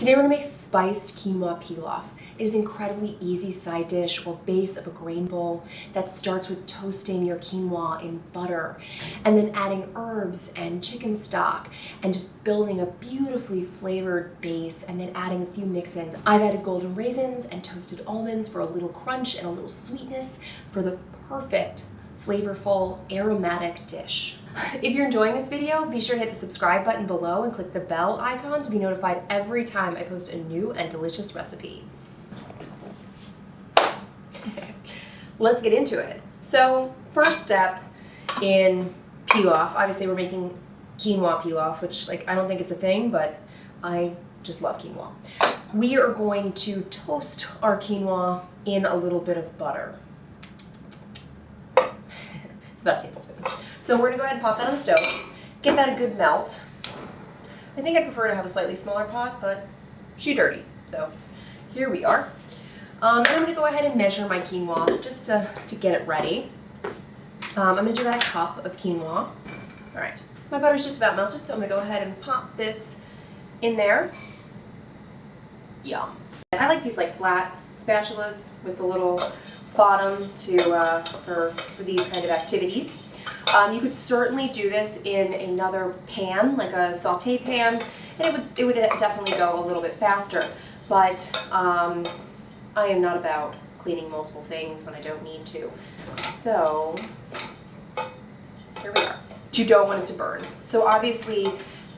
Today we're going to make spiced quinoa pilaf. It is an incredibly easy side dish or base of a grain bowl that starts with toasting your quinoa in butter and then adding herbs and chicken stock and just building a beautifully flavored base and then adding a few mix-ins. I've added golden raisins and toasted almonds for a little crunch and a little sweetness for the perfect, flavorful, aromatic dish. If you're enjoying this video, be sure to hit the subscribe button below and click the bell icon to be notified every time I post a new and delicious recipe. Let's get into it. So, first step in pilaf, obviously we're making quinoa pilaf, which I don't think it's a thing, but I just love quinoa. We are going to toast our quinoa in a little bit of butter. It's about a tablespoon. So we're gonna go ahead and pop that on the stove, get that a good melt. I think I'd prefer to have a slightly smaller pot, but she's dirty, so here we are. And I'm gonna go ahead and measure my quinoa just to get it ready. I'm gonna do about a cup of quinoa. All right, my butter's just about melted, so I'm gonna go ahead and pop this in there. Yum. I like these flat spatulas with the little bottom to for these kind of activities. You could certainly do this in another pan, like a saute pan, and it would definitely go a little bit faster. But I am not about cleaning multiple things when I don't need to. So here we are. You don't want it to burn. So obviously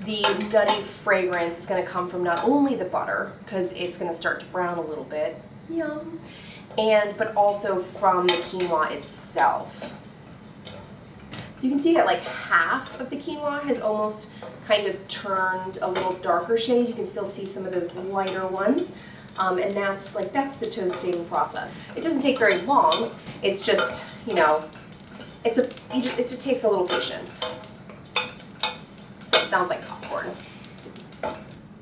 the nutty fragrance is going to come from not only the butter, because it's going to start to brown a little bit, yum, but also from the quinoa itself. So you can see that half of the quinoa has almost kind of turned a little darker shade. You can still see some of those lighter ones. And that's the toasting process. It doesn't take very long. It's just, it just takes a little patience. So it sounds like popcorn.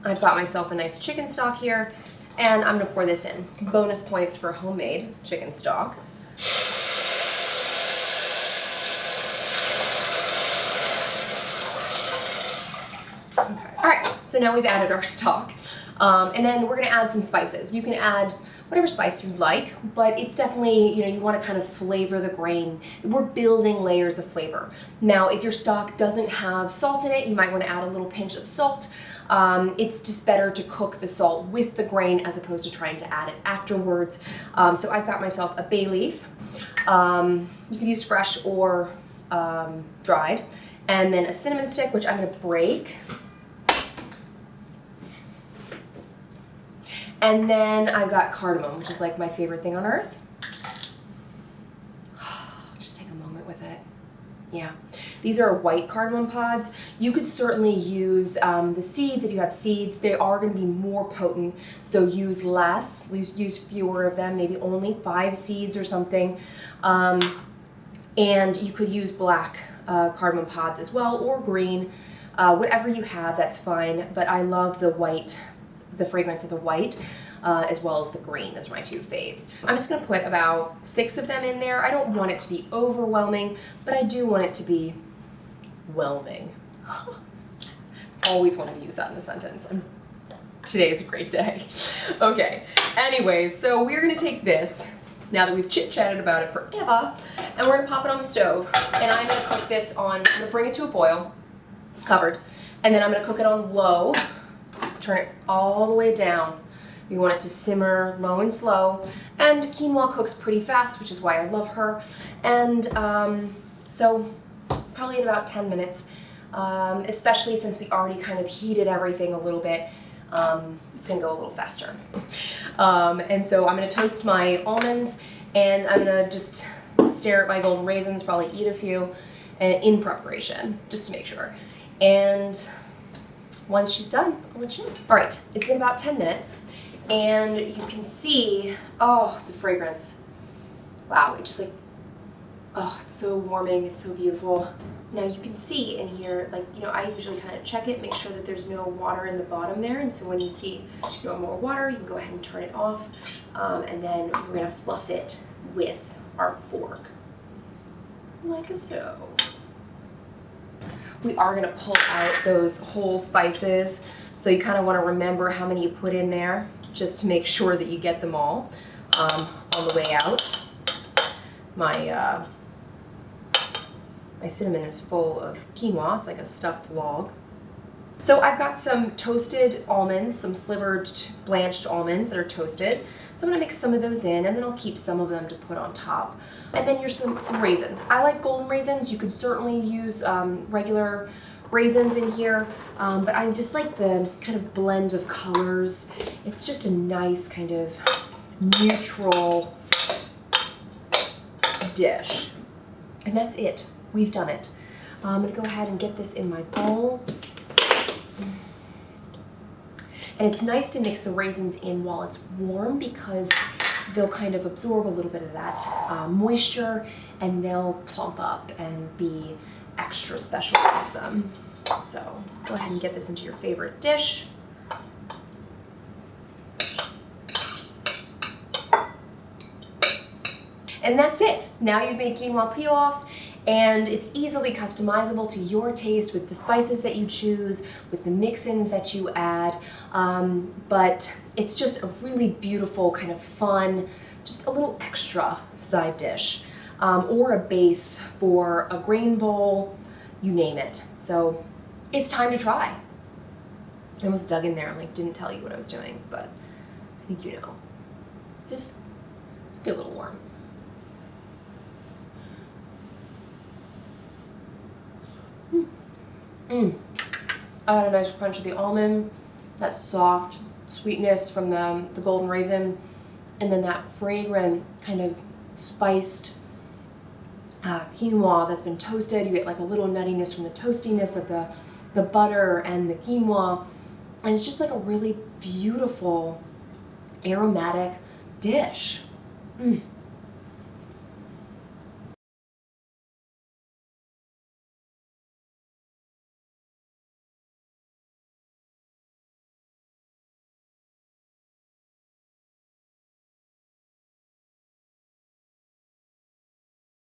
I've got myself a nice chicken stock here, and I'm gonna pour this in. Bonus points for homemade chicken stock. Okay. All right, so now we've added our stock. And then we're going to add some spices. You can add whatever spice you like, but it's definitely, you want to kind of flavor the grain. We're building layers of flavor. Now, if your stock doesn't have salt in it, you might want to add a little pinch of salt. It's just better to cook the salt with the grain as opposed to trying to add it afterwards. So I've got myself a bay leaf. You could use fresh or dried. And then a cinnamon stick, which I'm going to break. And then I've got cardamom, which is my favorite thing on earth. Just take a moment with it. Yeah. These are white cardamom pods. You could certainly use the seeds if you have seeds. They are going to be more potent, so use less. Use fewer of them, maybe only 5 seeds or something. And you could use black cardamom pods as well, or green. Whatever you have, that's fine. But I love the white. The fragrance of the white, as well as the green. Those are my 2 faves. I'm just going to put about 6 of them in there. I don't want it to be overwhelming, but I do want it to be whelming. Always wanted to use that in a sentence. Today is a great day. Okay, anyways, so we're going to take this, now that we've chit-chatted about it forever, and we're going to pop it on the stove, and I'm going to cook this on, I'm going to bring it to a boil, covered, and then I'm going to cook it on low. Turn it all the way down. You want it to simmer low and slow. And quinoa cooks pretty fast, which is why I love her. And so probably in about 10 minutes, especially since we already kind of heated everything a little bit, it's gonna go a little faster. And so I'm gonna toast my almonds, and I'm gonna just stare at my golden raisins, probably eat a few in preparation, just to make sure. And once she's done, I'll let you know. All right, it's been about 10 minutes, and you can see, oh, the fragrance. Wow, it just oh, it's so warming, it's so beautiful. Now you can see in here, I usually kind of check it, make sure that there's no water in the bottom there, and so when you see you want more water, you can go ahead and turn it off, and then we're gonna fluff it with our fork, like so. We are going to pull out those whole spices So you kind of want to remember how many you put in there just to make sure that you get them all on the way out. My cinnamon is full of quinoa. It's like a stuffed log. So I've got some toasted almonds, some slivered blanched almonds that are toasted. So I'm going to mix some of those in, and then I'll keep some of them to put on top. And then here's some raisins. I like golden raisins. You could certainly use regular raisins in here, but I just like the kind of blend of colors. It's just a nice kind of neutral dish. And that's it. We've done it. I'm going to go ahead and get this in my bowl. And it's nice to mix the raisins in while it's warm because they'll kind of absorb a little bit of that moisture, and they'll plump up and be extra special awesome. So go ahead and get this into your favorite dish. And that's it. Now you've made quinoa pilaf, and it's easily customizable to your taste with the spices that you choose, with the mix-ins that you add, but it's just a really beautiful, kind of fun, just a little extra side dish, or a base for a grain bowl, you name it. So it's time to try. I almost dug in there and like didn't tell you what I was doing, but I think you know. This be a little warm. I had a nice crunch of the almond, that soft sweetness from the golden raisin, and then that fragrant kind of spiced quinoa that's been toasted. You get like a little nuttiness from the toastiness of the butter and the quinoa, and it's just like a really beautiful aromatic dish.